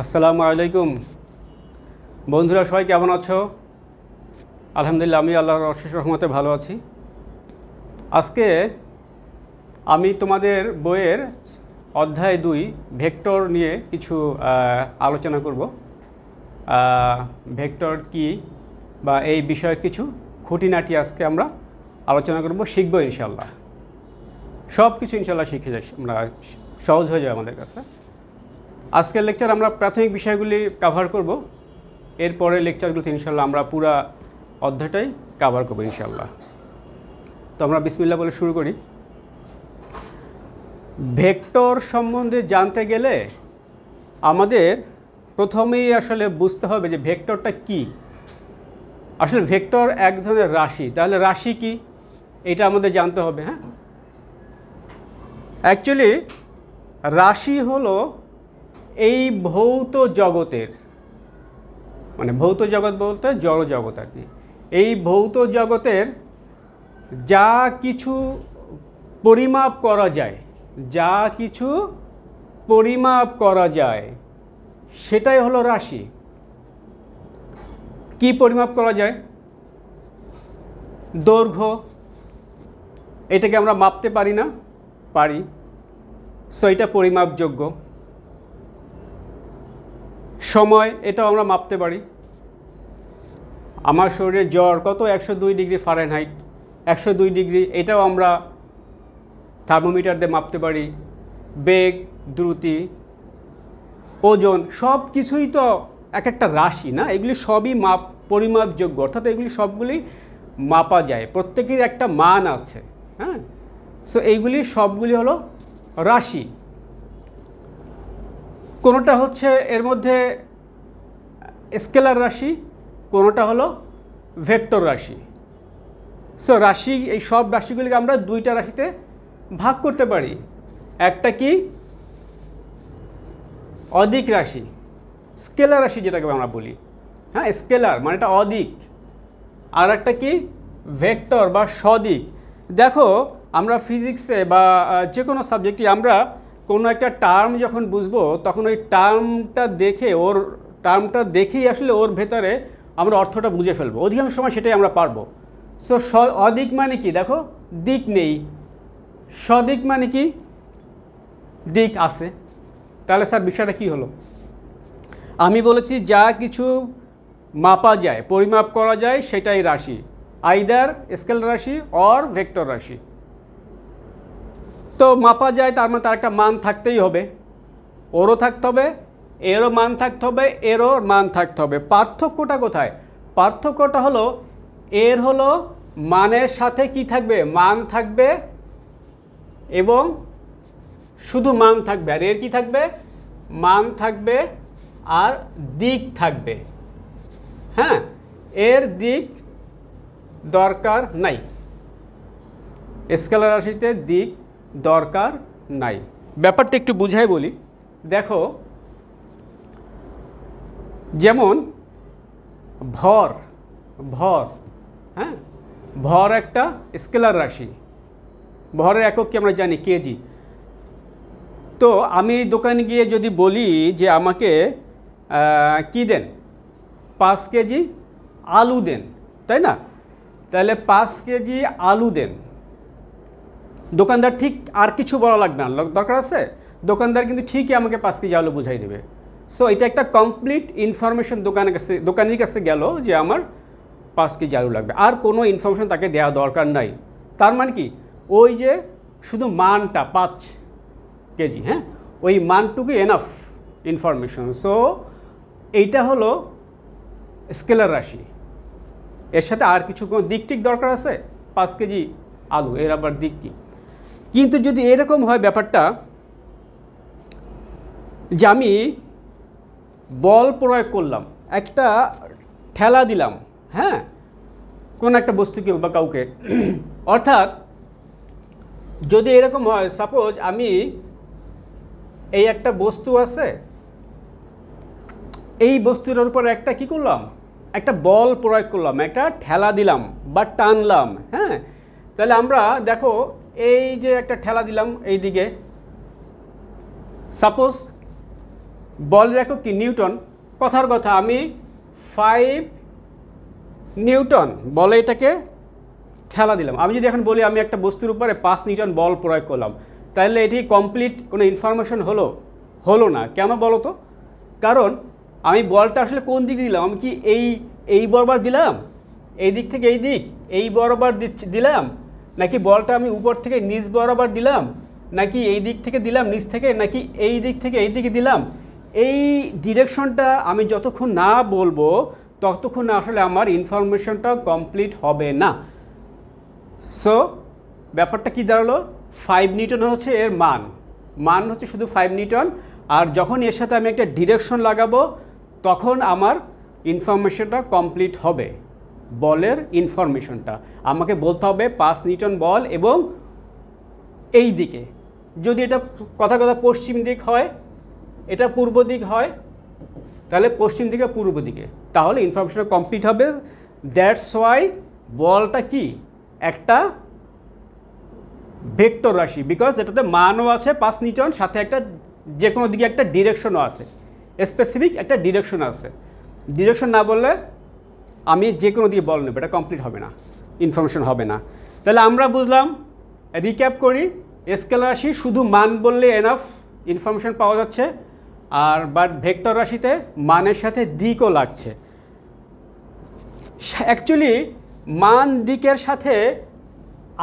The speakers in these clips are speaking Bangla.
আসসালামু আলাইকুম বন্ধুরা, সবাই কেমন আছো? আলহামদুলিল্লাহ, আমি আল্লাহর অশেষ রহমতে ভালো আছি। আজকে আমি তোমাদের বইয়ের অধ্যায় 2 ভেক্টর নিয়ে কিছু আলোচনা করব। ভেক্টর কি বা এই বিষয়ে কিছু খুঁটিনাটি আজকে আমরা আলোচনা করব, শিখবো ইনশাল্লাহ। সব কিছু ইনশাল্লাহ শিখে যাই, আমরা সহজ হয়ে যাবে আমাদের কাছে। আজকের লেকচার আমরা প্রাথমিক বিষয়গুলি কভার করব, এরপরে লেকচারগুলোতে ইনশাল্লাহ আমরা পুরা অধ্যায়টাই কভার করব ইনশাল্লাহ। তো আমরা বিসমিল্লাহ বলে শুরু করি। ভেক্টর সম্বন্ধে জানতে গেলে আমাদের প্রথমেই আসলে বুঝতে হবে যে ভেক্টরটা কি। আসলে ভেক্টর এক ধরনের রাশি, তাহলে রাশি কি এটা আমাদের জানতে হবে। হ্যাঁ, অ্যাকচুয়ালি রাশি হলো এই ভৌত জগতের, মানে ভৌত জগৎ বলতে জড় জগৎ আর কি, এই ভৌত জগতের যা কিছু পরিমাপ করা যায়, যা কিছু পরিমাপ করা যায় সেটাই হলো রাশি। কি পরিমাপ করা যায়? দৈর্ঘ্য, এটাকে আমরা মাপতে পারি না? পারি, সো এটা পরিমাপযোগ্য। সময়, এটাও আমরা মাপতে পারি। আমার শরীরে জ্বর কত, 102 ডিগ্রি ফারেনহাইট, 102 ডিগ্রি, এটাও আমরা থার্মোমিটার দিয়ে মাপতে পারি। বেগ, দ্রুতি, ওজন, সব কিছুই তো এক একটা রাশি না? এগুলি সবই পরিমাপযোগ্য, অর্থাৎ এগুলি সবগুলি মাপা যায়, প্রত্যেকের একটা মান আছে। হ্যাঁ, সো এইগুলি সবগুলি হলো রাশি। কোনোটা হচ্ছে এর মধ্যে স্কেলার রাশি, কোনোটা হলো ভেক্টর রাশি। সো রাশি, এই সব রাশিগুলিকে আমরা দুইটা রাশিতে ভাগ করতে পারি। একটা কি অধিক রাশি, স্কেলার রাশি যেটাকে আমরা বলি। হ্যাঁ, স্কেলার মানে এটা অধিক। আর একটা কি ভেক্টর বা সদিক। দেখো, আমরা ফিজিক্সে বা যে কোনো সাবজেক্টে আমরা কোনো একটা টার্ম যখন বুঝবো তখন ওই টার্মটা দেখেই আসলে ওর ভেতরে আমরা অর্থটা বুঝে ফেলবো, অধিকাংশ সময় সেটাই আমরা পারবো। সো অদিক মানে কি? দেখো, দিক নেই। সদিক মানে কি? দিক আছে। তাহলে স্যার বিষয়টা কি হলো? আমি বলেছি যা কিছু মাপা যায়, পরিমাপ করা যায় সেটাই রাশি, আইদার স্কেলার রাশি অর ভেক্টর রাশি। তো মাপা যায় তার মানে তার একটা মান থাকতেই হবে, ওরও থাকতে হবে, এরও মান থাকতে হবে, এরও মান থাকতে হবে। পার্থক্যটা কোথায়? পার্থক্যটা হলো এর হলো মানের সাথে কি থাকবে? মান থাকবে, এবং শুধু মান থাকবে। আর এর কি থাকবে? মান থাকবে আর দিক থাকবে। হ্যাঁ, এর দিক দরকার নাই, স্কেলার রাশিতে দিক দরকার নাই। ব্যাপারটা একটু বুঝাই বলি। দেখো, যেমন ভর, হ্যাঁ, ভর একটা স্কেলার রাশি। ভরের একক কি আমরা জানি? কেজি। তো আমি দোকানে গিয়ে যদি বলি যে আমাকে কি দেন, 5 কেজি আলু দেন, তাই না? তাহলে 5 কেজি আলু দেন। দোকানদার ঠিক আর কিছু বলা লাগবে না, দরকার আছে? দোকানদার কিন্তু ঠিকই আমাকে 5 কেজি আলু বুঝাই দেবে। সো এটা একটা কমপ্লিট ইনফরমেশন দোকানের কাছে গেল যে আমার 5 কেজি আলু লাগবে, আর কোনো ইনফরমেশন তাকে দেওয়া দরকার নাই। তার মানে কি? ওই যে শুধু মানটা 5 কেজি, হ্যাঁ, ওই মানটুকু এনাফ ইনফরমেশন। সো এইটা হলো স্কেলার রাশি। এর সাথে আর কিছু কোনো দিক টিক দরকার আছে? 5 কেজি আলু, এর আবার দিক কি? কিন্তু যদি এরকম হয় ব্যাপারটা যে আমি বল প্রয়োগ করলাম, একটা ঠেলা দিলাম, হ্যাঁ, কোন একটা বস্তুকে বা কাউকে, অর্থাৎ যদি এরকম হয়, সাপোজ আমি এই একটা বস্তু আছে, এই বস্তুটার উপর একটা কি করলাম? একটা বল প্রয়োগ করলাম, একটা ঠেলা দিলাম বা টানলাম। হ্যাঁ, তাহলে আমরা দেখো এই যে একটা ঠেলা দিলাম এই দিকে, সাপোজ বলের একক কি নিউটন, কথার কথা আমি 5 নিউটন বলে এটাকে ঠেলা দিলাম। আমি যদি এখন বলি আমি একটা বস্তুর উপরে 5 নিউটন বল প্রয়োগ করলাম, তাহলে এটি কমপ্লিট কোনো ইনফরমেশন হলো না। কেন বলো তো? কারণ আমি বলটা আসলে কোন দিকে দিলাম, আমি কি এই বরাবর দিলাম, এই দিক থেকে এই বরাবর দিলাম, নাকি বলটা আমি উপর থেকে নিচ বরাবর দিলাম, নাকি এই দিক থেকে দিলাম নিচ থেকে, নাকি এই দিক থেকে এই দিকে দিলাম। এই ডিরেকশনটা আমি যতক্ষণ না বলবো ততক্ষণ আসলে আমার ইনফরমেশনটা কমপ্লিট হবে না। সো ব্যাপারটা কি দাঁড়ালো, 5 নিউটন হচ্ছে এর মান হচ্ছে শুধু 5 নিউটন। আর যখন এর সাথে আমি একটা ডিরেকশন লাগাবো তখন আমার ইনফরমেশনটা কমপ্লিট হবে। বলের ইনফরমেশনটা আমাকে বলতে হবে 5 নিউটন বল এবং এই দিকে, যদি এটা কথা পশ্চিম দিক হয়, এটা পূর্ব দিক হয়, তাহলে পশ্চিম দিকে পূর্ব দিকে, তাহলে ইনফরমেশনটা কমপ্লিট হবে। দ্যাটস ওয়াই বলটা কি একটা ভেক্টর রাশি, বিকজ এটাতে মানও আছে 5 নিউটন, সাথে একটা যে কোনো দিকে একটা ডিরেকশনও আছে, স্পেসিফিক একটা ডিরেকশন আছে। ডিরেকশন না বললে আমি যে কোনো দিকে বল নেব, এটা কমপ্লিট হবে না, ইনফরমেশন হবে না। তাহলে আমরা বুঝলাম, রিক্যাপ করি, স্কেলার রাশি শুধু মান বললে এনাফ, ইনফরমেশন পাওয়া যাচ্ছে। আর বাট ভেক্টর রাশিতে মানের সাথে দিকও লাগছে। অ্যাকচুয়ালি মান দিকের সাথে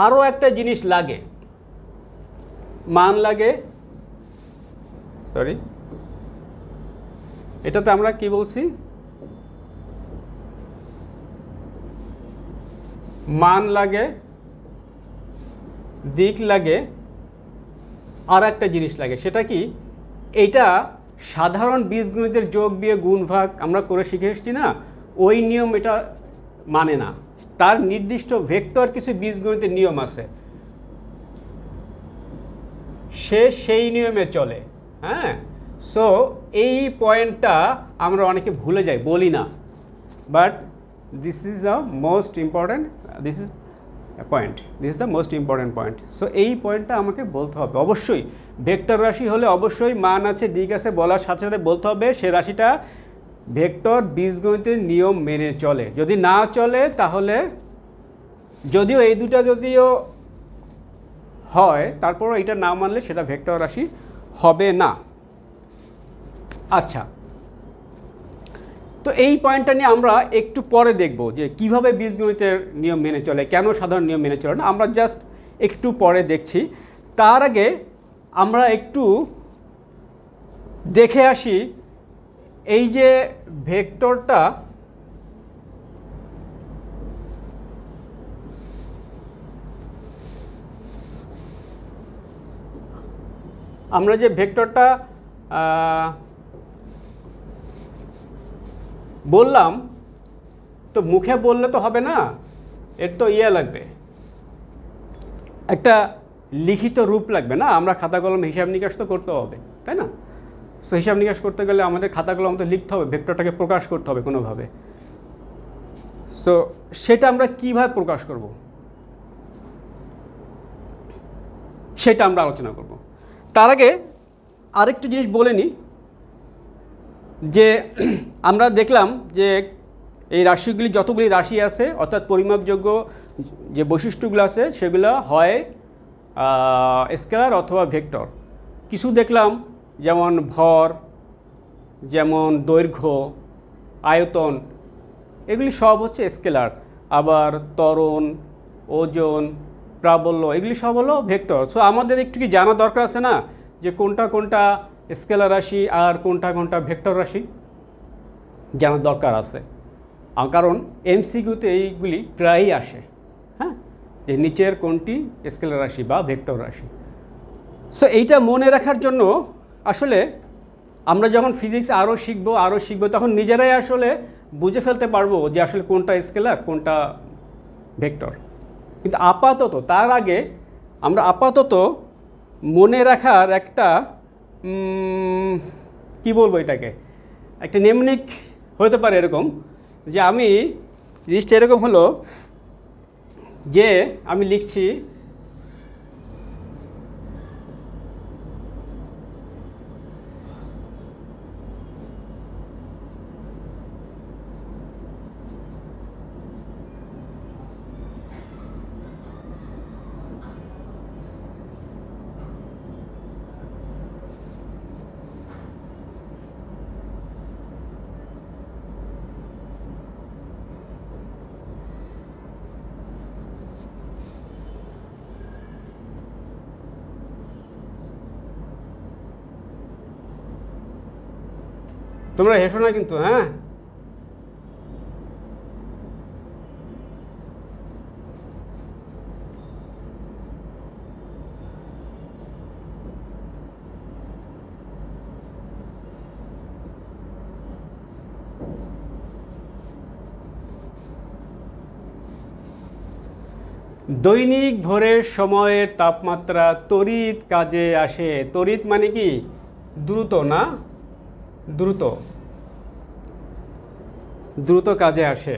আরও একটা জিনিস লাগে, মান লাগে, সরি এটাতে আমরা কি বলছি, মান লাগে, দিক লাগে, আর একটা জিনিস লাগে। সেটা কি, এইটা সাধারণ বীজগণিতের যোগ বিয়োগ গুণ ভাগ আমরা করে শিখে এসেছি না, ওই নিয়ম এটা মানে না। তার নির্দিষ্ট ভেক্টর কিছু বীজগণিতের নিয়ম আছে, সেই নিয়মে চলে। হ্যাঁ, সো এই পয়েন্টটা আমরা অনেকে ভুলে যাই, বলি না, but this is the most important, this is the most important point. So এই পয়েন্টটা আমাকে বলতে হবে অবশ্যই। ভেক্টর রাশি হলে অবশ্যই মান আছে, দিক আছে, বলার সাথে সাথে বলতে হবে সে রাশিটা ভেক্টর বীজগণিতের নিয়ম মেনে চলে। যদি না চলে তাহলে, যদিও এই দুটা যদিও হয়, তারপরও এটা না মানলে সেটা ভেক্টর রাশি হবে না। আচ্ছা, তো এই পয়েন্টটা নিয়ে আমরা একটু পরে দেখব যে কিভাবে বীজগণিতের নিয়ম মেনে চলে, কেন সাধারণ নিয়ম মেনে চলে না, আমরা জাস্ট একটু পরে দেখছি। তার আগে আমরা একটু দেখে আসি এই যে ভেক্টরটা, আমরা যে ভেক্টরটা বললাম, তো মুখে বললে তো হবে না, এর তো লাগবে, একটা লিখিত রূপ লাগবে না। আমরা খাতা কলমে হিসাব নিকাশ তো করতে হবে, তাই না? সো হিসাব নিকাশ করতে গেলে আমাদের খাতা কলম তো লিখতে হবে, ভেক্টরটাকে প্রকাশ করতে হবে কোনোভাবে। সো সেটা আমরা কিভাবে প্রকাশ করব সেটা আমরা আলোচনা করব। তার আগে আরেকটু জিনিস বলে নিই, যে আমরা দেখলাম যে এই রাশিগুলি, যতগুলি রাশি আছে অর্থাৎ পরিমাপযোগ্য যে বৈশিষ্ট্যগুলো আছে সেগুলো হয় স্কেলার অথবা ভেক্টর। কিছু দেখলাম যেমন ভর, যেমন দৈর্ঘ্য, আয়তন, এগুলি সব হচ্ছে স্কেলার। আবার ত্বরণ, ওজন, প্রাবল্য, এগুলি সব হলো ভেক্টর। সো আমাদের একটু কি জানা দরকার আছে না যে কোনটা কোনটা স্কেলার রাশি আর কোনটা কোনটা ভেক্টর রাশি, জানার দরকার আছে। কারণ এমসিকিউতে এইগুলি প্রায়ই আসে, হ্যাঁ, যে নিচের কোনটি স্কেলার রাশি বা ভেক্টর রাশি। সো এইটা মনে রাখার জন্য আসলে আমরা যখন ফিজিক্স আরও শিখবো তখন নিজেরাই আসলে বুঝে ফেলতে পারবো যে আসলে কোনটা স্কেলার কোনটা ভেক্টর। কিন্তু আপাতত, তার আগে আমরা আপাতত মনে রাখার একটা কি বলবো, এটাকে একটা নেমনিক হতে পারে এরকম, যে আমি জিনিসটা এরকম হলো যে আমি লিখছি তোমরা হেসো না কিন্তু, হ্যাঁ। দৈনিক ভোরের সময়ের তাপমাত্রা তড়িৎ কাজে আসে। তড়িৎ মানে কি? দ্রুত না? দ্রুত, দ্রুত কাজে আসে।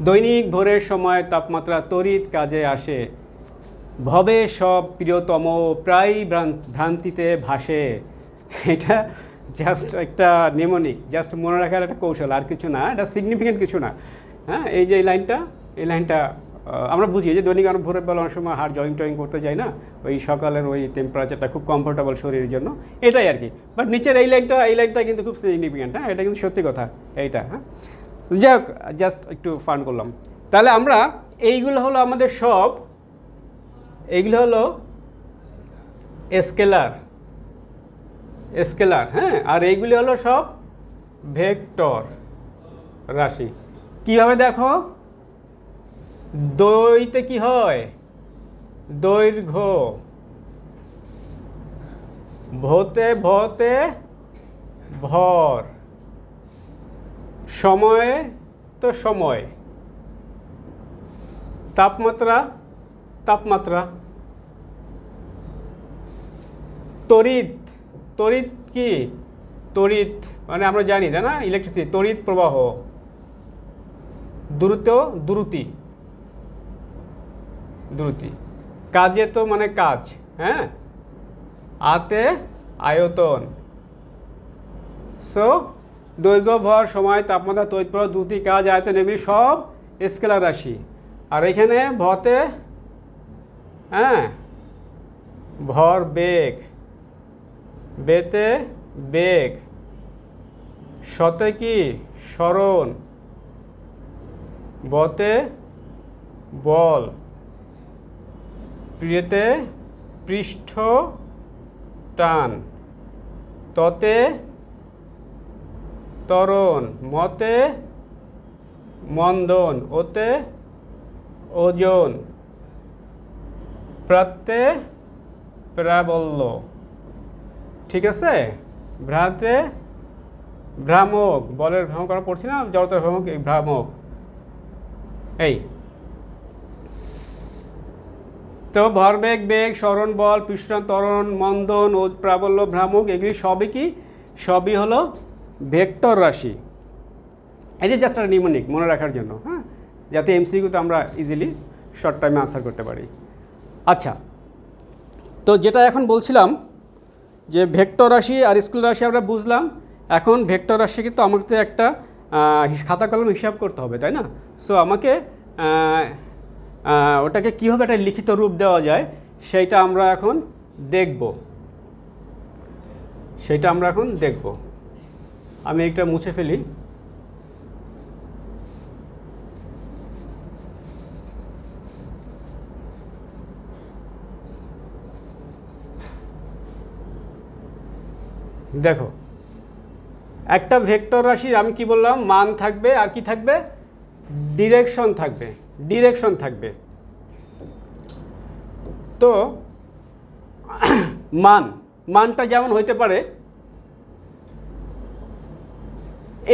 দৈনিক ভোরের সময়ের তাপমাত্রা তড়িৎ কাজে আসে। ভবে সব প্রিয়তম প্রায় ভ্রান্তিতে ভাসে। এটা জাস্ট একটা নেমোনিক, জাস্ট মনে রাখার একটা কৌশল, আর কিছু না, এটা সিগনিফিকেন্ট কিছু না। হ্যাঁ, এই যে এই লাইনটা আমরা বুঝি যে দৈনিক আমরা ভোরের বেলা অনেক সময় হাড় জয়েন টয়েন করতে যাই না, ওই সকালের ওই টেম্পারেচারটা খুব কমফোর্টেবল শরীরের জন্য, এটাই আর কি। বাট নিচের এই লাইনটা কিন্তু খুব সিগনিফিকেন্ট। হ্যাঁ, এটা কিন্তু সত্যি কথা এইটা। হ্যাঁ, যাই হোক, জাস্ট একটু ফান করলাম। তাহলে আমরা এইগুলো হলো আমাদের সব, এইগুলো হলো স্কেলার। হ্যাঁ, আর এইগুলি হলো সব ভেক্টর রাশি। কীভাবে দেখো, দইতে কি হয়? দৈর্ঘ্য, ভতে ভর, সময়ে তো সময়, তাপমাত্রা, তড়িৎ কি? তড়িৎ মানে আমরা জানি তাই না, ইলেকট্রিসিটি, তড়িৎ প্রবাহ, দ্রুতি, কাজে তো মানে কাজ, হ্যাঁ, আতে আয়তন। সো দৈর্ঘ্য, ভর, সময়, তাপমাত্রা, তড়িৎ প্রবাহ, দ্রুতি, কাজ, আয়তন, এগুলি সব স্কেলার রাশি। আর এখানে ভতে, হ্যাঁ, ভর, বেগ, বেতে বেগ, শতে কি? সরণ, বতে বল, প্রিয়তে পৃষ্ঠ টান, ততে ত্বরণ, মতে মন্দন, ওতে ওজন, প্রাত্যে প্রাবল্য। ঠিক আছে? ভ্রাতে ভ্রামক, বলের ভ্রামক আমরা পড়ছি না, জড়তার ভ্রামক, এই ভ্রামক। এই তো ভরবেগ, বেগ, সরণ, বল, পৃষ্ঠটান, ত্বরণ, মন্দন, প্রাবল্য, ভ্রামক, এগুলি সবই কি? সবই হলো ভেক্টর রাশি। এই যে জাস্ট একটা নিউমোনিক মনে রাখার জন্য, হ্যাঁ, যাতে এমসিকিউতে আমরা ইজিলি শর্ট টাইমে আনসার করতে পারি। আচ্ছা, তো যেটা এখন বলছিলাম যে ভেক্টর রাশি আর স্কেলার রাশি আমরা বুঝলাম। এখন ভেক্টর রাশি কিন্তু আমাকে একটা খাতা কলম হিসাব করতে হবে, তাই না? সো আমাকে ওটাকে কীভাবে একটা লিখিত রূপ দেওয়া যায় সেইটা আমরা এখন দেখব। আমি একটা মুছে ফেলি। দেখো, একটা ভেক্টর রাশির আমি কি বললাম, মান থাকবে, আর কি থাকবে? ডিরেকশন থাকবে। তো মানটা যেমন হইতে পারে,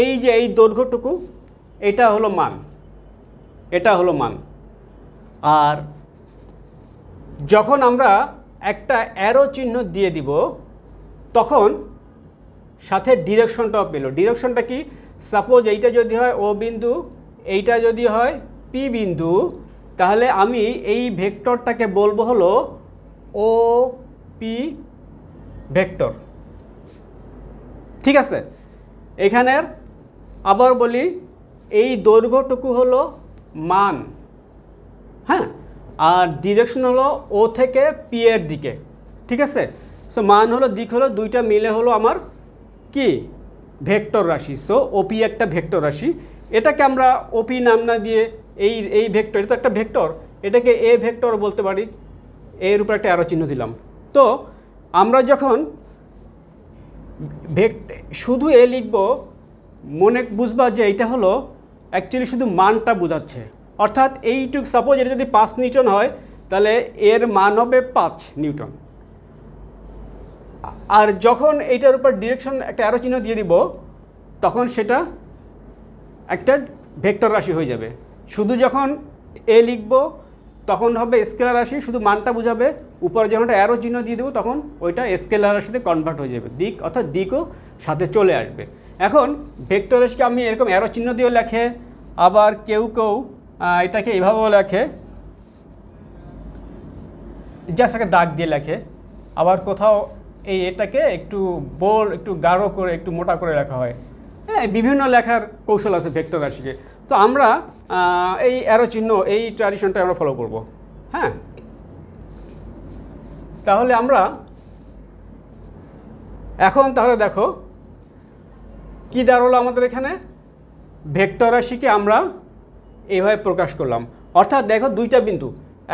এই যে এই দৈর্ঘ্যটুকু, এটা হলো মান। আর যখন আমরা একটা অ্যারো চিহ্ন দিয়ে দিব, তখন সাথে ডিরেকশনটাও পেল। ডিরেকশনটা কি? সাপোজ এইটা যদি হয় ও বিন্দু, এইটা যদি হয় পি বিন্দু, তাহলে আমি এই ভেক্টরটাকে বলবো হলো ও পি ভেক্টর। ঠিক আছে? এখানের আবার বলি, এই দৈর্ঘ্যটুকু হলো মান, হ্যাঁ, আর ডিরেকশন হলো ও থেকে পি এর দিকে। ঠিক আছে? সো মান হলো, দিক হলো, দুইটা মিলে হলো আমার কি? ভেক্টর রাশি। সো ওপি একটা ভেক্টর রাশি। এটাকে আমরা ওপি নাম না দিয়ে এই ভেক্টর, এটা তো একটা ভেক্টর, এটাকে এ ভেক্টর বলতে পারি। এর উপর একটা অ্যারো চিহ্ন দিলাম। তো আমরা যখন শুধু এ লিখব, মনে বুঝবা যে এটা হলো অ্যাকচুয়ালি শুধু মানটা বোঝাচ্ছে। অর্থাৎ এইটুক সাপোজ এটা যদি 5 নিউটন হয় তাহলে এর মান হবে 5 নিউটন। আর যখন এইটার উপর ডিরেকশন একটা অ্যারো চিহ্ন দিয়ে দিব তখন সেটা একটা ভেক্টর রাশি হয়ে যাবে। শুধু যখন এ লিখব তখন হবে স্কেলার রাশি, শুধু মানটা বোঝাবে। উপরে যখন একটা অ্যারো চিহ্ন দিয়ে দেবো তখন ওইটা স্কেলার রাশিতে কনভার্ট হয়ে যাবে, দিক অর্থাৎ দিকও সাথে চলে আসবে। এখন ভেক্টর রাশিকে আমি এরকম অ্যারো চিহ্ন দিয়েও লেখে, আবার কেউ কেউ এটাকে এভাবেও লেখে, জাস্ট একটা দাগ দিয়ে লেখে। আবার কোথাও এটাকে একটু একটু গাঢ় করে একটু মোটা করে লেখা হয়। হ্যাঁ, বিভিন্ন লেখার কৌশল আছে ভেক্টর রাশিকে। তো আমরা এই অ্যারো চিহ্ন, এই ট্র্যাডিশনটা আমরা ফলো করব। হ্যাঁ, তাহলে আমরা এখন তাহলে দেখো কি দাঁড়ালো আমাদের এখানে, ভেক্টর রাশিকে আমরা এইভাবে প্রকাশ করলাম। অর্থাৎ দেখো দুইটা বিন্দু,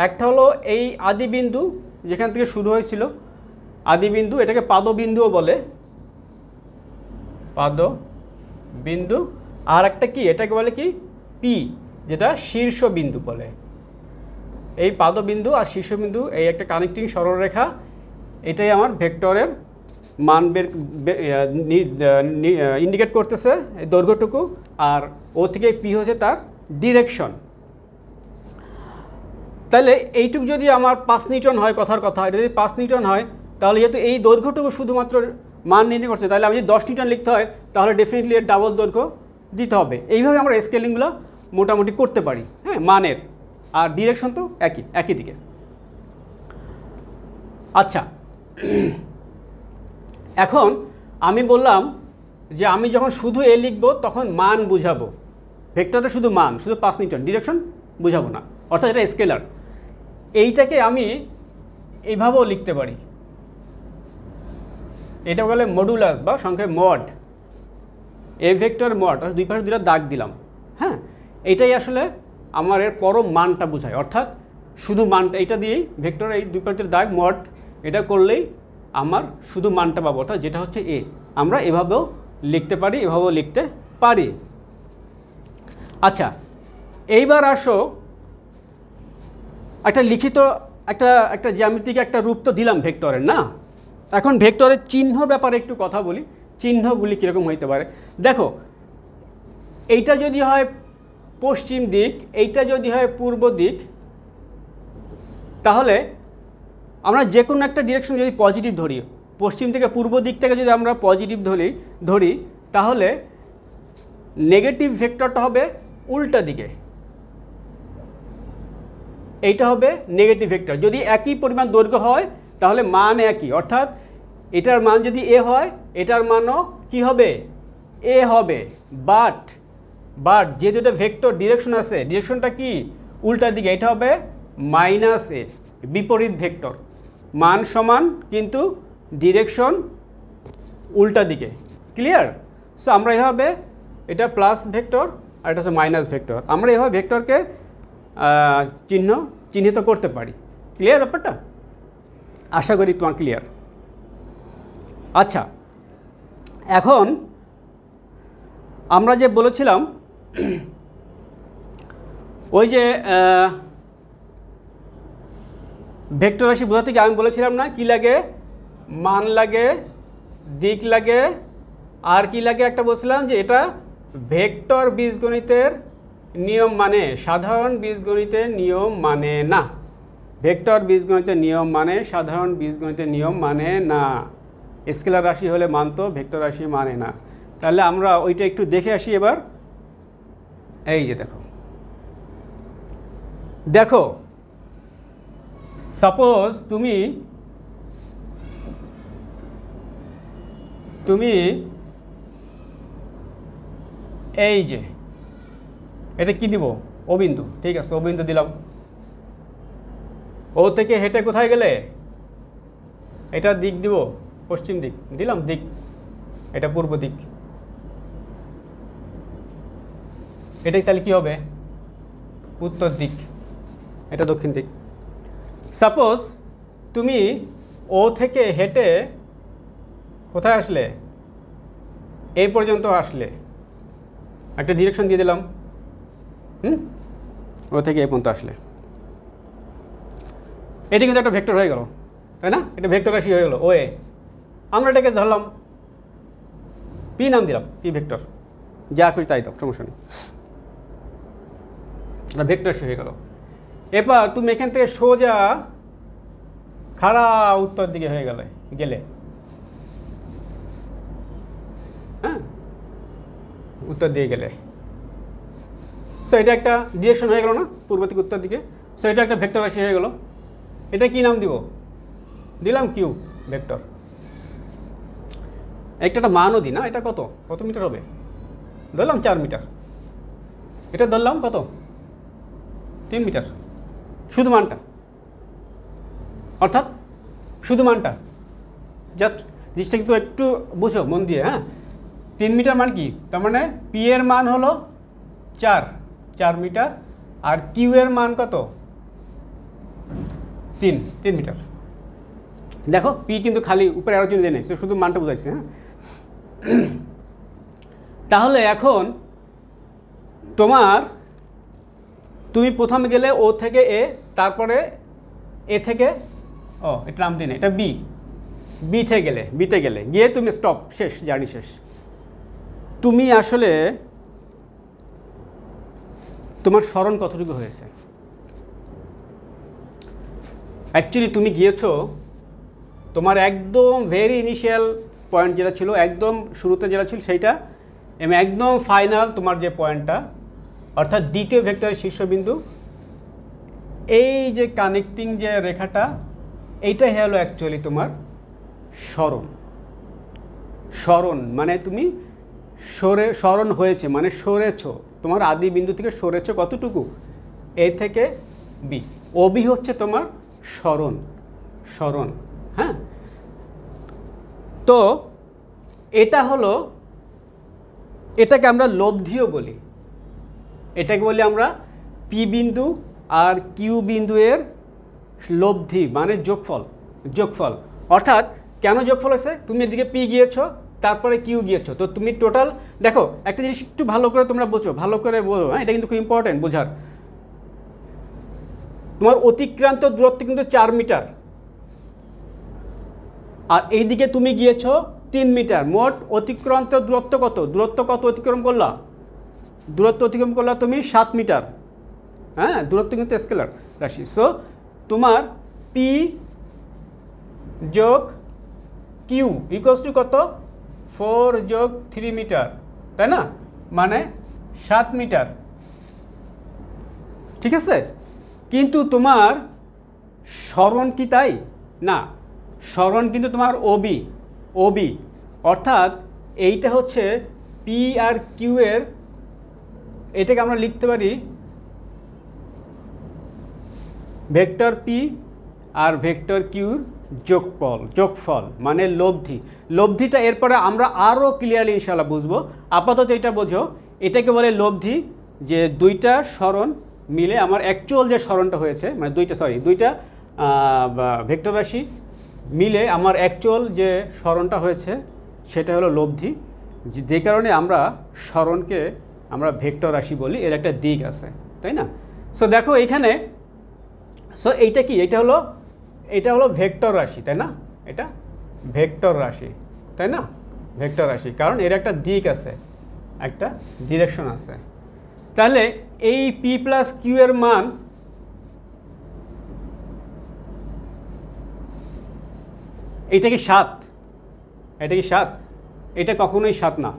একটা হলো এই আদি বিন্দু যেখান থেকে শুরু হয়েছিল আদি বিন্দু, এটাকে পাদবিন্দুও বলে, পাদবিন্দু। আর একটা কি, এটাকে বলে কি পি, যেটা শীর্ষবিন্দু বলে। এই পাদবিন্দু আর শীর্ষবিন্দু এই একটা কানেক্টিং সরলরেখা, এটাই আমার ভেক্টরের মান ইন্ডিকেট করতেছে এই দৈর্ঘ্যটুকু। আর ও থেকে পি হচ্ছে তার ডিরেকশন। তাহলে এইটুকু যদি আমার 5 নিউটন হয়, কথার কথা, এটা যদি 5 নিউটন হয় তাহলে যেহেতু এই দৈর্ঘ্যটুকু শুধুমাত্র মান নির্ণয় করছে, তাহলে আমি যদি 10 নিউটন লিখতে হয় তাহলে ডেফিনেটলি এর ডাবল দৈর্ঘ্য দিতে হবে। এইভাবে আমরা স্কেলিংগুলো মোটামুটি করতে পারি। হ্যাঁ, মানের আর ডিরেকশন তো একই দিকে। আচ্ছা, এখন আমি বললাম যে আমি যখন শুধু এ লিখব তখন মান বুঝাবো, ভেক্টরটা শুধু মান, শুধু 5 নিউটন, ডিরেকশন বুঝাবো না, অর্থাৎ এটা স্কেলার। এইটাকে আমি এইভাবেও লিখতে পারি, এটা বলে মডুলাস বা সংখ্যায় মড, এ ভেক্টর মড, অর্থাৎ দুই পাশে দুইটা দাগ দিলাম। হ্যাঁ, এটাই আসলে আমার এর পরম মানটা বোঝায়, অর্থাৎ শুধু মানটা, এটা দিয়েই ভেক্টর এই দুই পাশের দাগ মড, এটা করলেই আমার শুধু মানটা পাবো, অর্থাৎ যেটা হচ্ছে এ। আমরা এভাবেও লিখতে পারি, এভাবেও লিখতে পারি। আচ্ছা, এইবার আসো একটা লিখিত একটা জ্যামিতিক একটা রূপ তো দিলাম ভেক্টরের, না? এখন ভেক্টরের চিহ্ন ব্যাপারে একটু কথা বলি, চিহ্নগুলি কীরকম হইতে পারে। দেখো, এইটা যদি হয় পশ্চিম দিক, এইটা যদি হয় পূর্ব দিক, তাহলে আমরা যে কোনো একটা ডিরেকশন যদি পজিটিভ ধরি, পশ্চিম থেকে পূর্ব দিকটাকে যদি আমরা পজিটিভ ধরি তাহলে নেগেটিভ ভেক্টরটা হবে উল্টা দিকে, এইটা হবে নেগেটিভ ভেক্টর। যদি একই পরিমাণ দৈর্ঘ্য হয় তাহলে মান একই, অর্থাৎ এটার মান যদি এ হয় এটার মানও কি হবে, এ হবে। বাট যে দুটো ভেক্টর ডিরেকশন আছে, ডিরেকশনটা কি উল্টা দিকে, এটা হবে মাইনাস এ, বিপরীত ভেক্টর। মান সমান কিন্তু ডিরেকশন উল্টা দিকে। ক্লিয়ার? সো আমরা এভাবে, এটা প্লাস ভেক্টর আর এটা হচ্ছে মাইনাস ভেক্টর, আমরা এভাবে ভেক্টরকে চিহ্নিত করতে পারি। ক্লিয়ার ব্যাপারটা? আশা করি তোমার ক্লিয়ার। আচ্ছা, এখন আমরা যে বলেছিলাম ওই যে ভেক্টর রাশি বোঝাতে গিয়ে আমি বলেছিলাম না কি লাগে, মান লাগে, দিক লাগে, আর কি লাগে একটা বলছিলাম যে এটা ভেক্টর বীজগণিতের নিয়ম মানে, সাধারণ বীজগণিতের নিয়ম মানে না। ভেক্টর বীজগণিতের নিয়ম মানে, সাধারণ বীজগণিতের নিয়ম মানে না। স্কেলার রাশি হলে মানতো, ভেক্টর রাশি মানে না। তাহলে আমরা ওইটা একটু দেখে আসি এবার। এই যে দেখো সাপোজ তুমি এই যে এটা কি দিব, ও বিন্দু, ঠিক আছে, ও বিন্দু দিলাম। ও থেকে হেঁটে কোথায় গেলে, এটা দিক দিব পশ্চিম দিক, দিলাম দিক, এটা পূর্ব দিক, এটাই তাহলে কি হবে উত্তর দিক, এটা দক্ষিণ দিক। সাপোজ তুমি ও থেকে হেঁটে কোথায় আসলে, এই পর্যন্ত আসলে একটা ডিরেকশন দিয়ে দিলাম, ও থেকে এই পর্যন্ত আসলে এটি কিন্তু একটা ভেক্টর হয়ে গেল, তাই না? এটা ভেক্টর রাশি হয়ে গেল ওয়ে। আমরা এটাকে ধরলাম পি নাম দিলাম, পি ভেক্টর, যা খুশি তাই দাও, সমস্যা নেই, এটা ভেক্টর রাশি হয়ে গেল। এবার তুমি এখান থেকে সোজা খাড়া উত্তর দিকে হয়ে গেলে হ্যাঁ, উত্তর দিয়ে গেলে, সো এটা একটা ডিরেকশন হয়ে গেল না, পূর্ব থেকে উত্তর দিকে। সো এটা একটা ভেক্টর রাশি হয়ে গেল। এটা কি নাম দিব? দিলাম কিউ ভেক্টর। একটা মানও দিই না, এটা কত মিটার হবে? ধরলাম 4 মিটার, এটা ধরলাম কত? 3 মিটার, শুধু মানটা, অর্থাৎ শুধু মানটা, জাস্ট জিনিসটা কিন্তু একটু বুঝো মন দিয়ে। হ্যাঁ, 3 মিটার মান কি? তার মানে পি এর মান হলো 4 মিটার, আর কিউ এর মান কত? 3 মিটার। দেখো পি কিন্তু খালি উপরে আরো চিহ্ন দেয় নেই, শুধু মানটা বুঝাইছে। হ্যাঁ, তাহলে এখন তুমি প্রথমে গেলে ও থেকে এ, তারপরে এ থেকে এটা নাম দিন, এটা বিতে গেলে গিয়ে তুমি স্টপ, শেষ, জার্নি শেষ। তুমি আসলে তোমার স্মরণ কতটুকু হয়েছে? অ্যাকচুয়ালি তুমি গিয়েছো তোমার একদম ভেরি ইনিশিয়াল পয়েন্ট যেটা ছিল, একদম শুরুতে যেটা ছিল সেইটা, এবং একদম ফাইনাল তোমার যে পয়েন্টটা, অর্থাৎ দ্বিতীয় ভেক্টরের শীর্ষবিন্দু, এই যে কানেক্টিং যে রেখাটা, এইটাই হলো অ্যাকচুয়ালি তোমার স্মরণ। মানে তুমি স্মরণ হয়েছে মানে সরেছো, তোমার আদি বিন্দু থেকে সরেছো কতটুকু? এ থেকে বি। ওবি হচ্ছে তোমার স্মরণ। হ্যাঁ, তো এটাকে আমরা লব্ধিও বলি। এটাকে বলি আমরা পি বিন্দু আর কিউ বিন্দু এর লব্ধি, মানে যোগফল। অর্থাৎ কেন যোগফল হয়েছে? তুমি এদিকে পি গিয়েছো, তারপরে কিউ গিয়েছো, তো তুমি টোটাল দেখো একটা জিনিস একটু ভালো করে তোমরা বোঝো, হ্যাঁ, এটা কিন্তু খুব ইম্পর্টেন্ট বোঝার। তোমার অতিক্রান্ত দূরত্ব কিন্তু 4 মিটার, আর এইদিকে তুমি গিয়েছো 3 মিটার। মোট অতিক্রান্ত দূরত্ব কত? অতিক্রম করলা? দূরত্ব অতিক্রম করলা তুমি 7 মিটার। হ্যাঁ, দূরত্ব কিন্তু স্কেলার রাশি। সো তোমার পি যোগ কিউ ইকুয়ালস টু কত? 4 যোগ 3 মিটার, তাই না? মানে 7 মিটার। ঠিক আছে, কিন্তু তোমার স্মরণ কি তাই? না, স্মরণ কিন্তু তোমার ওবি, অর্থাৎ এইটা হচ্ছে পি আর কিউ এর, এটাকে আমরা লিখতে পারি ভেক্টর পি আর ভেক্টর কিউর যোগফল মানে লব্ধিটা এরপরে আমরা আরও ক্লিয়ারলি ইনশাআল্লাহ বুঝবো। আপাতত এটা বোঝো, এটাকে বলে লব্ধি, যে দুইটা স্মরণ মিলে আমার অ্যাকচুয়াল যে স্মরণটা হয়েছে, মানে দুইটা ভেক্টর রাশি মিলে আমার অ্যাকচুয়াল যে স্মরণটা হয়েছে সেটা হলো লব্ধি, যে কারণে আমরা স্মরণকে আমরা ভেক্টর রাশি বলি। এর একটা দিক আছে, তাই না? সো দেখো এইখানে, সো এইটা কি? এটা হলো ভেক্টর রাশি, তাই না? এটা ভেক্টর রাশি, তাই না? ভেক্টর রাশি, কারণ এর একটা দিক আছে, একটা ডিরেকশন আছে। তাহলে এই পি প্লাস কিউ এর মান এটা কি 7? এটা কখনোই 7 না।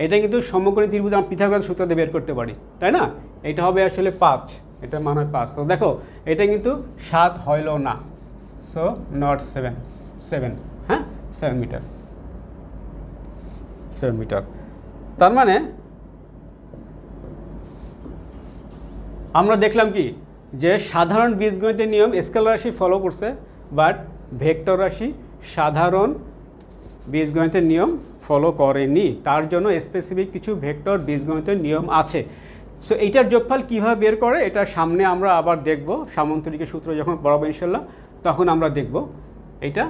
এটা কিন্তু সমকোণী ত্রিভুজ আমরা পিথাগোরাস সূত্র দিয়ে বের করতে পারি, তাই না? এটা হবে আসলে 5, এটা মান হয় 5। তো দেখো এটা কিন্তু 7 হইল না, সো নট 7। হ্যাঁ, 7 মিটার। তার মানে আমরা দেখলাম কি, যে সাধারণ বীজগণিতের নিয়ম স্কেলার রাশি ফলো করছে, বাট ভেক্টর রাশি সাধারণ বীজগণিতের নিয়ম ফলো করেনি। তার জন্য স্পেসিফিক কিছু ভেক্টর বীজগণিতের নিয়ম আছে। সো এইটার যোগফল কীভাবে বের করে, এটা সামনে আমরা আবার দেখব। সামন্তরিকের সূত্র যখন পড়াবো ইনশাল্লাহ, তখন আমরা দেখব এটা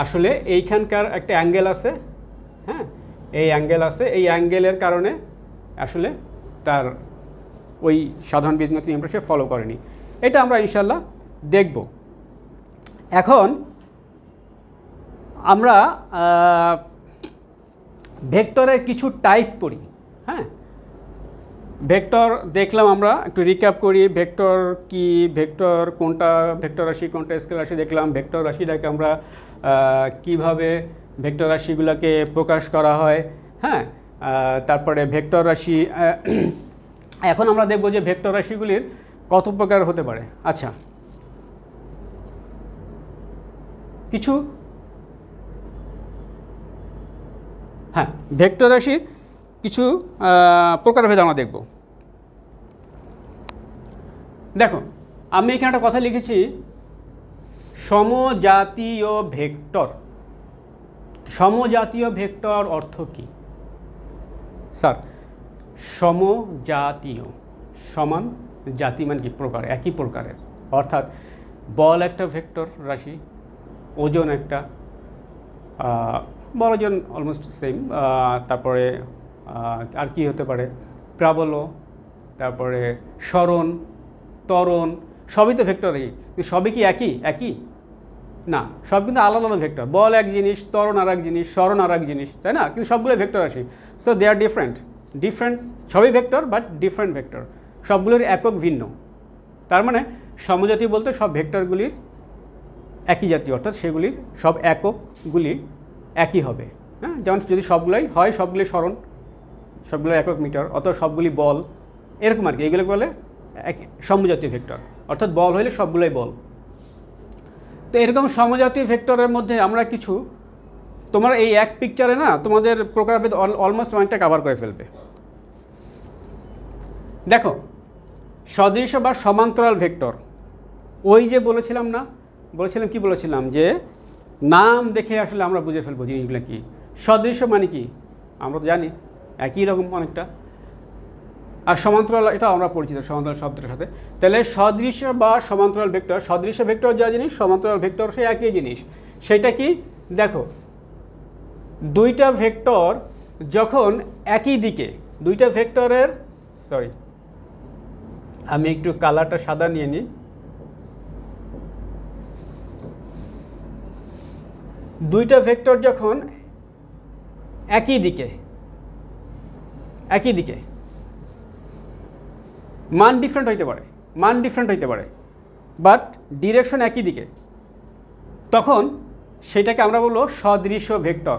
আসলে এইখানকার একটা অ্যাঙ্গেল আছে। হ্যাঁ, এই অ্যাঙ্গেল আছে, এই অ্যাঙ্গেলের কারণে আসলে তার ওই সাধারণ বীজগণিত নিয়মটা সে ফলো করেনি। এটা আমরা ইনশাল্লাহ দেখব। এখন আমরা ভেক্টরের কিছু টাইপ পড়ি। হ্যাঁ, ভেক্টর দেখলাম, আমরা একটু রিক্যাপ করি। ভেক্টর কি, ভেক্টর কোনটা, ভেক্টর রাশি কোনটা, স্কেলার রাশি দেখলাম। ভেক্টর রাশিটাকে আমরা কিভাবে ভেক্টর রাশিগুলোকে প্রকাশ করা হয়। হ্যাঁ, তারপরে ভেক্টর রাশি এখন আমরা দেখব যে ভেক্টর রাশিগুলির কত প্রকার হতে পারে। আচ্ছা, কিছু হ্যাঁ, ভেক্টর রাশির কিছু প্রকারভেদ আমরা দেখব। দেখো, আমি এখানে একটা কথা লিখেছি, সমজাতীয় ভেক্টর। সমজাতীয় ভেক্টর অর্থ কি স্যার? সমজাতীয় সমান জাতি মানে কি? প্রকার, একই প্রকারের। অর্থাৎ বল একটা ভেক্টর রাশি, ওজন একটা, বল ওজন অলমোস্ট সেম। তারপরে আর কি হতে পারে? প্রাবল্য, তারপরে সরণ, ত্বরণ, সবই তো ভেক্টরই। কিন্তু সবই কি একই? না, সব কিন্তু আলাদা আলাদা ভেক্টর। বল এক জিনিস, ত্বরণ আর এক জিনিস, সরণ আর এক জিনিস, তাই না? কিন্তু সবগুলো ভেক্টর রাশি। So they are different. সবই ভেক্টর, বাট ডিফারেন্ট ভেক্টর, সবগুলোর একক ভিন্ন। তার মানে সমজাতীয় বলতে সব ভেক্টরগুলির একই জাতীয়, অর্থাৎ সেগুলির সব এককগুলি একই হবে। হ্যাঁ, যেমন যদি সবগুলোই হয়, সবগুলি সরণ, সবগুলো একক মিটার, অথবা সবগুলি বল, এরকম আর কি। এগুলো বলে এক সমজাতীয় ভেক্টর, অর্থাৎ বল হইলে সবগুলোই বল। তো এরকম সমজাতীয় ভেক্টরের মধ্যে আমরা কিছু, তোমরা এই এক পিকচারে না তোমাদের প্রকারভেদ অলমোস্ট অনেকটা কভার করে ফেলবে। দেখো, সদৃশ বা সমান্তরাল ভেক্টর, ওই যে বলেছিলাম না, কি বলেছিলাম? যে নাম দেখে আসলে আমরা বুঝে ফেলবো জিনিসগুলো কি। সদৃশ মানে কি আমরা তো জানি, একই রকম অনেকটা। আর সমান্তরাল, এটা আমরা পরিচিত সমান্তরাল শব্দের সাথে। তাহলে সদৃশ বা সমান্তরাল ভেক্টর, সদৃশ ভেক্টর যা জিনিস, সমান্তরাল ভেক্টর সে একই জিনিস। সেটা কি? দেখো, দুইটা ভেক্টর যখন একই দিকে, দুইটা ভেক্টরের, সরি আমি একটু কালারটা সাদা নিয়ে নিই। দুইটা ভেক্টর যখন একই দিকে মান ডিফারেন্ট হইতে পারে, বাট ডিরেকশন একই দিকে, তখন সেটাকে আমরা বলবো সদৃশ ভেক্টর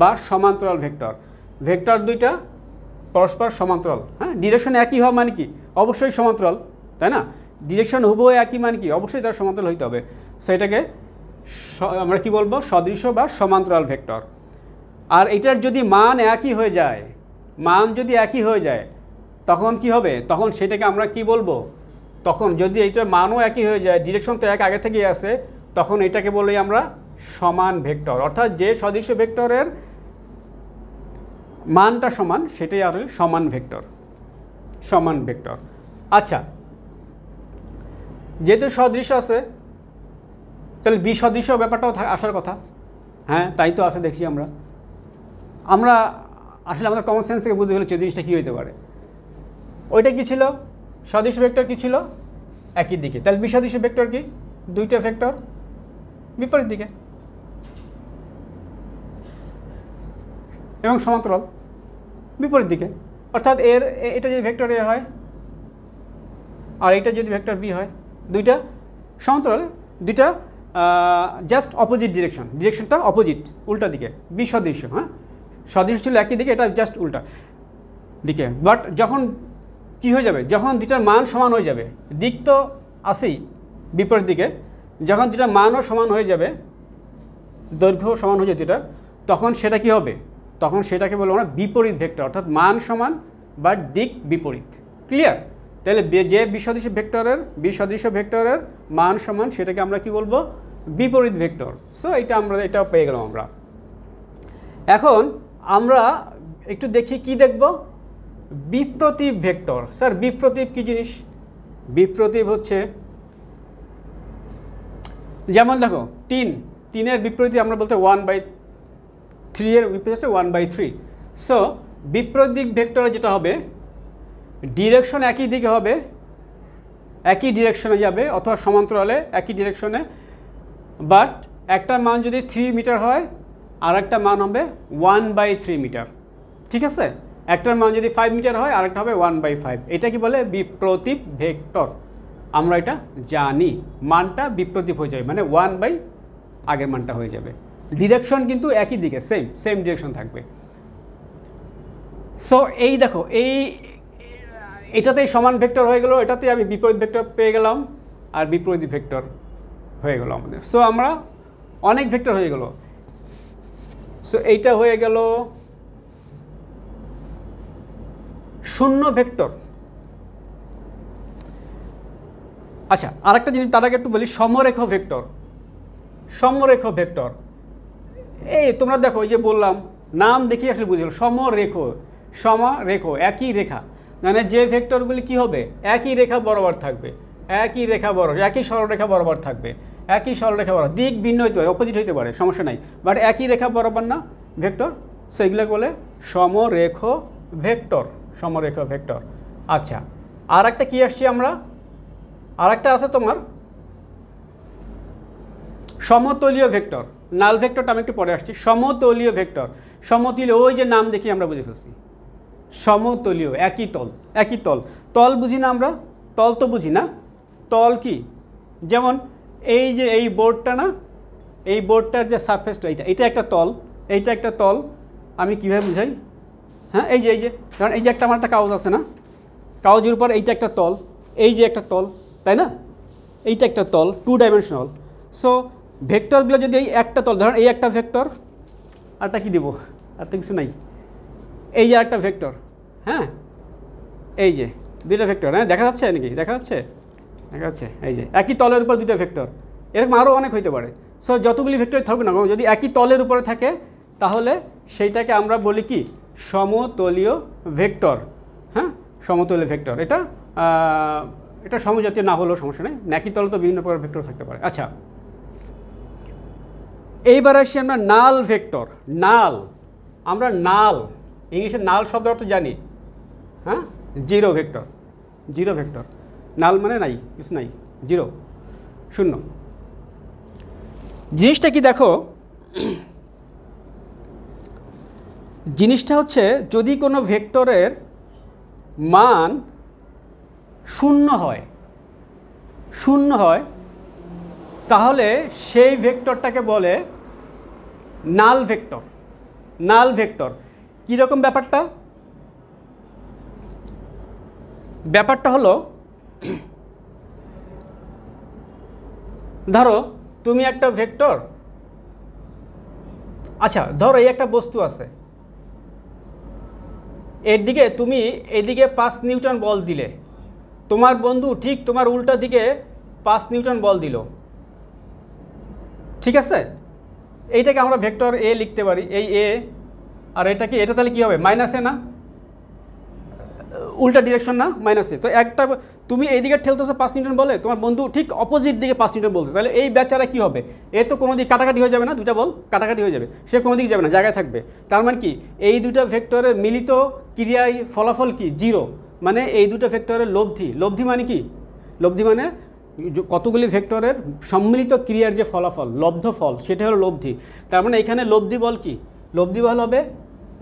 বা সমান্তরাল ভেক্টর। ভেক্টর দুইটা পরস্পর সমান্তরাল। হ্যাঁ, ডিরেকশন একই হওয়া মানে কি? অবশ্যই সমান্তরাল, তাই না? ডিরেকশন হুবহু একই মানে কি? অবশ্যই তার সমান্তরাল হইতে হবে। সেটাকে আমরা কি বলবো? সদৃশ বা সমান্তরাল ভেক্টর। আর এটার যদি মান একই হয়ে যায়, তখন কি হবে? তখন সেটাকে আমরা কি বলবো? তখন যদি এইটার মানও একই হয়ে যায়, ডিরেকশন তো এক আগে থেকেই আছে, তখন এটাকে বলি আমরা সমান ভেক্টর। অর্থাৎ যে সদৃশ ভেক্টরের মানটা সমান, সেটাই আসলে সমান ভেক্টর। আচ্ছা, যেহেতু সদৃশ আছে, তাহলে বিসদৃশ ব্যাপারটাও আসার কথা। হ্যাঁ, তাই তো আসে, দেখছি আমরা আসলে আমাদের কমন সেন্স থেকে বুঝতে ফেলেছি জিনিসটা কী হইতে পারে। ওইটা কী ছিল? সদৃশ ভেক্টর কী ছিল? একই দিকে। তাহলে বিসদৃশ ভেক্টর কি? দুইটা ভেক্টর বিপরীত দিকে এবং সমান্তরাল বিপরীত দিকে। অর্থাৎ এটা যদি ভেক্টর এ হয় আর এটা যদি ভেক্টর বি হয়, দুইটা সমান্তরাল, দুইটা জাস্ট অপোজিট ডিরেকশনটা অপোজিট, উল্টা দিকে, বিসদৃশ। হ্যাঁ, সদৃশ ছিল একই দিকে, এটা জাস্ট উল্টা দিকে। বাট যখন কি হয়ে যাবে? যখন দুটার মান সমান হয়ে যাবে, দিক তো আসেই বিপরীত দিকে, যখন দুটার মানও সমান হয়ে যাবে, দৈর্ঘ্য সমান হয়ে যাবে দুটা, তখন সেটা কি হবে? তখন সেটাকে বলবো আমরা বিপরীত ভেক্টর, অর্থাৎ মান সমান বা দিক বিপরীত। ক্লিয়ার? তাহলে যে বিসদৃশ ভেক্টরের মান সমান, সেটাকে আমরা কি বলবো? বিপরীত ভেক্টর। সো এটা পেয়ে গেলাম আমরা। এখন আমরা একটু দেখি, কি দেখব? বিপ্রতীপ ভেক্টর। স্যার, বিপ্রতীপ কি জিনিস? বিপ্রতীপ হচ্ছে, যেমন দেখো, তিনের বিপরীতে আমরা বলতে 1/3 এর বিপরীত হচ্ছে 1/3। সো বিপরীত ভেক্টরে যেটা হবে, ডিরেকশন একই দিকে হবে, একই ডিরেকশনে যাবে অথবা সমান্তরালে একই ডিরেকশনে, বাট একটা মান যদি 3 মিটার হয় আর একটা মান হবে 1/3 মিটার। ঠিক আছে, একটার মান যদি 5 মিটার হয় আর একটা হবে 1/5। এটা কি বলে? বিপ্রতীপ ভেক্টর। আমরা এটা জানি, মানটা বিপ্রতীপ হয়ে যাবে, মানে 1 আগের মানটা হয়ে যাবে। ডিরেকশন কিন্তু একই দিকে, সেম ডিরেকশন থাকবে। সো এই দেখো, এটাতেই সমান ভেক্টর হয়ে গেল, এটাতে আমি বিপরীত ভেক্টর পেয়ে গেলাম আর বিপরীত ভেক্টর হয়ে গেল আমাদের। সো আমরা অনেক ভেক্টর হয়ে গেল। সো এইটা হয়ে গেল শূন্য ভেক্টর। আচ্ছা, আরেকটা জিনিস তার আগে একটু বলি, সমরেখ ভেক্টর। সমরেখ ভেক্টর, এই তোমরা দেখো, এই যে বললাম, নাম দেখি আসলে বুঝে গেল। সমরেখ, সমারেখ একই রেখা, মানে যে ভেক্টরগুলি কি হবে, একই রেখা বরাবর থাকবে, একই রেখা বরাবর, একই সরলরেখা বরাবর থাকবে, একই সরলরেখা বরাবর, দিক ভিন্ন হইতে পারে, অপোজিট হইতে পারে, সমস্যা নাই, বাট একই রেখা বরাবর না ভেক্টর, সেগুলো বলে সমরেখ ভেক্টর। সমরেখ ভেক্টর। আচ্ছা, আর একটা কি আসছি আমরা, আর একটা আছে তোমার সমতলীয় ভেক্টর। নাল ভেক্টরটা আমি একটু পরে আসছি। সমতলীয় ভেক্টর, সমতলীয়, ওই যে নাম দেখি আমরা বুঝে ফেলছি, সমতলীয়, একই তল, একই তল। তল বুঝি না আমরা? তল তো বুঝি না। তল কি? যেমন এই যে এই বোর্ডটা না, এই বোর্ডটার যে সারফেসটা, এটা একটা তল, এইটা একটা তল। আমি কীভাবে বুঝাই? হ্যাঁ, এই যে কারণ এই যে একটা আমার একটা কাগজ আছে না, কাগজের উপর এইটা একটা তল, এই যে একটা তল, তাই না? এইটা একটা তল, 2 ডাইমেনশনাল। সো ভেক্টরগুলো যদি এই একটা তল, ধরেন এই একটা ভেক্টর, আরটা কি দিব, আর তো কিছু নাই, এই যে একটা ভেক্টর, হ্যাঁ, এই যে দুইটা ভেক্টর, হ্যাঁ দেখা যাচ্ছে নাকি? দেখা যাচ্ছে, দেখা যাচ্ছে, এই যে একই তলের উপর দুইটা ভেক্টর, এরকম আরও অনেক হইতে পারে। সো যতগুলি ভেক্টর থাকবে না, যদি একই তলের উপরে থাকে তাহলে সেইটাকে আমরা বলি কি, সমতলীয় ভেক্টর। হ্যাঁ, সমতলীয় ভেক্টর। এটা সমজাতীয় না হলেও সমস্যা নেই, একই তলে তো বিভিন্ন প্রকার ভেক্টর থাকতে পারে। আচ্ছা, এইবার আসি আমরা নাল ভেক্টর। নাল, আমরা নাল, ইংলিশে নাল শব্দ অর্থ জানি, হ্যাঁ, জিরো ভেক্টর। জিরো ভেক্টর, নাল মানে নাই, কিছু নাই, জিরো, শূন্য। জিনিসটা কি দেখো, জিনিসটা হচ্ছে যদি কোনো ভেক্টরের মান শূন্য হয়, শূন্য হয়, তাহলে সেই ভেক্টরটাকে বলে নাল ভেক্টর। নাল ভেক্টর কীরকম ব্যাপারটা? ব্যাপারটা হলো, ধরো তুমি একটা ভেক্টর, আচ্ছা ধরো এই একটা বস্তু আছে, এর দিকে তুমি এদিকে 5 নিউটন বল দিলে, তোমার বন্ধু ঠিক তোমার উল্টা দিকে 5 নিউটন বল দিল, ঠিক আছে? এইটাকে আমরা ভেক্টর এ লিখতে পারি, এই এ, আর এটা কি, এটা তাহলে কী হবে, মাইনাসে না, উল্টা ডিরেকশন না, মাইনাসে। তো একটা তুমি এইদিকে ঠেলতেছো 5 নিউটন বলে, তোমার বন্ধু ঠিক অপোজিট দিকে 5 নিউটন বলছে, তাহলে এই বেচারা কী হবে, এ তো কোনো দিক কাটাকাটি হয়ে যাবে না, দুটা বল কাটাকাটি হয়ে যাবে, সে কোনো দিক যাবে না, জায়গায় থাকবে। তার মানে কি, এই দুটা ভেক্টরের মিলিত ক্রিয়ায় ফলাফল কি, জিরো। মানে এই দুটো ভেক্টরের লব্ধি, লব্ধি মানে কি, লব্ধি মানে কতগুলি ভেক্টরের সম্মিলিত ক্রিয়ার যে ফলাফল, লব্ধ ফল, সেটা হলো লব্ধি। তার মানে এখানে লব্ধি বল কি, লব্ধি বল হবে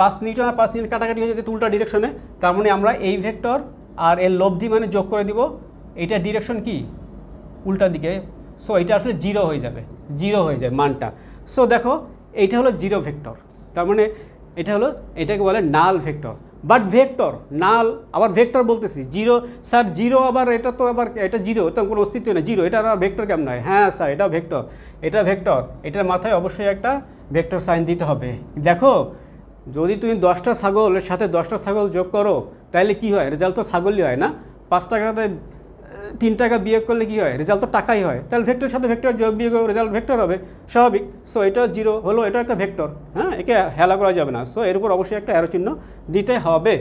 5 নিউটন আর 5 নিউটন কাটাকাটি হয়ে যেতে উল্টা ডিরেকশনে। তার মানে আমরা এই ভেক্টর আর এর লব্ধি মানে যোগ করে দিব, এইটা ডিরেকশন কি, উল্টা দিকে। সো এটা আসলে জিরো হয়ে যাবে, জিরো হয়ে যায় মানটা। সো দেখো এইটা হলো জিরো ভেক্টর, তার মানে এটা হলো, এটাকে বলে নাল ভেক্টর। বাট ভেক্টর নাল, আবার ভেক্টর বলতেছি, জিরো স্যার, জিরো আবার এটা তো আবার এটা জিরো, তো কোনো অস্তিত্ব নেই, জিরো, এটা আবার ভেক্টর কেমন হয়? হ্যাঁ স্যার, এটা ভেক্টর, এটা ভেক্টর, এটার মাথায় অবশ্যই একটা ভেক্টর সাইন দিতে হবে। দেখো যদি তুমি 10টা ছাগলের সাথে 10টা ছাগল যোগ করো তাহলে কি হয়, রেজাল্ট তো ছাগলই হয় না। 5 টাকাতে 3 টাকা বিয়োগ করলে কি হয়, রেজাল্ট তো টাকাই হয়। তাহলে ভেক্টরের সাথে ভেক্টর যোগ বিয়োগ রেজাল্ট ভেক্টর হবে, স্বাভাবিক। সো এটা জিরো হলো, এটা একটা ভেক্টর, হ্যাঁ, একে হেলা করা যাবে না। সো এর উপর অবশ্যই একটা অ্যারো চিহ্ন দিতে হবে।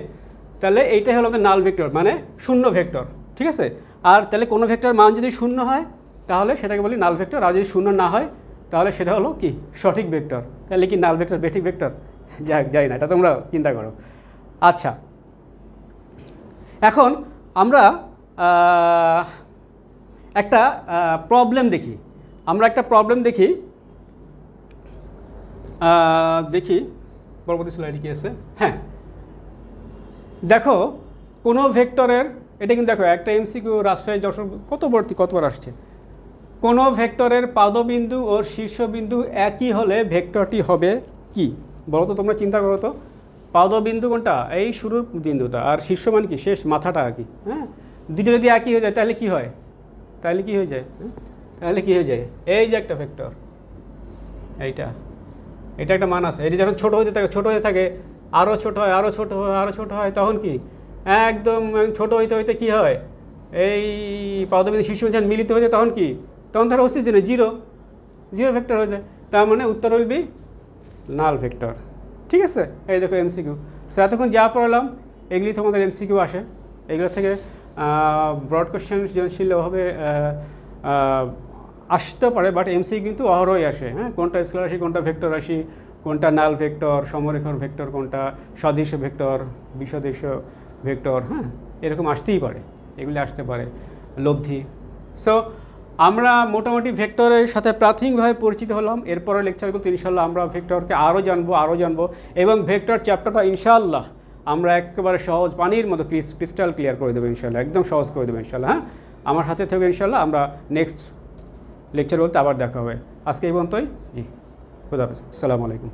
তাহলে এইটাই হলো আমাদের নাল ভেক্টর, মানে শূন্য ভেক্টর, ঠিক আছে? আর তাহলে কোনো ভেক্টর মান যদি শূন্য হয় তাহলে সেটাকে বলি নাল ভেক্টর, আর যদি শূন্য না হয় তাহলে সেটা হলো কি, সঠিক ভেক্টর। তাহলে কি নাল ভেক্টর বেঠিক ভেক্টর? যাই না, এটা তোমরা চিন্তা করো। আচ্ছা, এখন আমরা একটা প্রবলেম দেখি। দেখি পরবর্তী স্লাইডে কি আছে। হ্যাঁ, দেখো কোনো ভেক্টরের, এটা কিন্তু দেখো একটা এমসিকিউ রাজশাহী যশোর কতবার আসছে। কোনো ভেক্টরের পাদবিন্দু ও শীর্ষবিন্দু একই হলে ভেক্টরটি হবে কি? বলো তো, তোমরা চিন্তা করো তো। পাদবিন্দু কোনটা? এই শুরুর বিন্দুটা, আর শীর্ষ মানে কি? শেষ মাথাটা আর কি। হ্যাঁ, দুটো যদি একই হয়ে যায় তাহলে কি হয়? তাহলে কি হয়ে যায়? এই যে একটা ভেক্টর, এটা একটা মান আছে। এটি যখন ছোট হতে থাকে আরও ছোট হয়, তখন কি একদম ছোট হইতে কি হয়? এই পাদবিন্দু শীর্ষ যখন মিলিত হয়ে যায় তখন কি? তখন তার অস্তিত্ব নেই, জিরো ভেক্টর হয়ে যায়। তার মানে উত্তর উইল বি নাল ভেক্টর। ঠিক আছে, এই দেখো এমসিকিউ। সো এতক্ষণ যা পড়ালাম এগুলি তোমাদের এমসিকিউ আসে। এগুলো থেকে ব্রড কোশ্চেন সৃজনশীলভাবে আসতে পারে, বাট এমসিকিউ কিন্তু অহরই আসে। হ্যাঁ, কোনটা স্কেলার রাশি, কোনটা ভেক্টর রাশি, কোনটা নাল ভেক্টর, সমরেখর ভেক্টর কোনটা, সদৃশ ভেক্টর, বিষদৃশ ভেক্টর, হ্যাঁ এরকম আসতেই পারে, এগুলি আসতে পারে, লব্ধি। সো আমরা মোটামুটি ভেক্টরের সাথে প্রাথমিকভাবে পরিচিত হলাম। এরপরের লেকচারগুলোতে ইনশাল্লাহ আমরা ভেক্টরকে আরও জানবো এবং ভেক্টর চ্যাপ্টারটা ইনশাল্লাহ আমরা একেবারে সহজ পানির মতো ক্রিস্টাল ক্লিয়ার করে দেবো ইনশাল্লাহ, একদম সহজ করে দেবো ইনশাল্লাহ। হ্যাঁ, আমার হাতে থেকে ইনশাল্লাহ আমরা নেক্সট লেকচার বলতে আবার দেখা হবে। আজকে এই পর্যন্তই। জি, খুদা হাফেজ, আসসালামু আলাইকুম।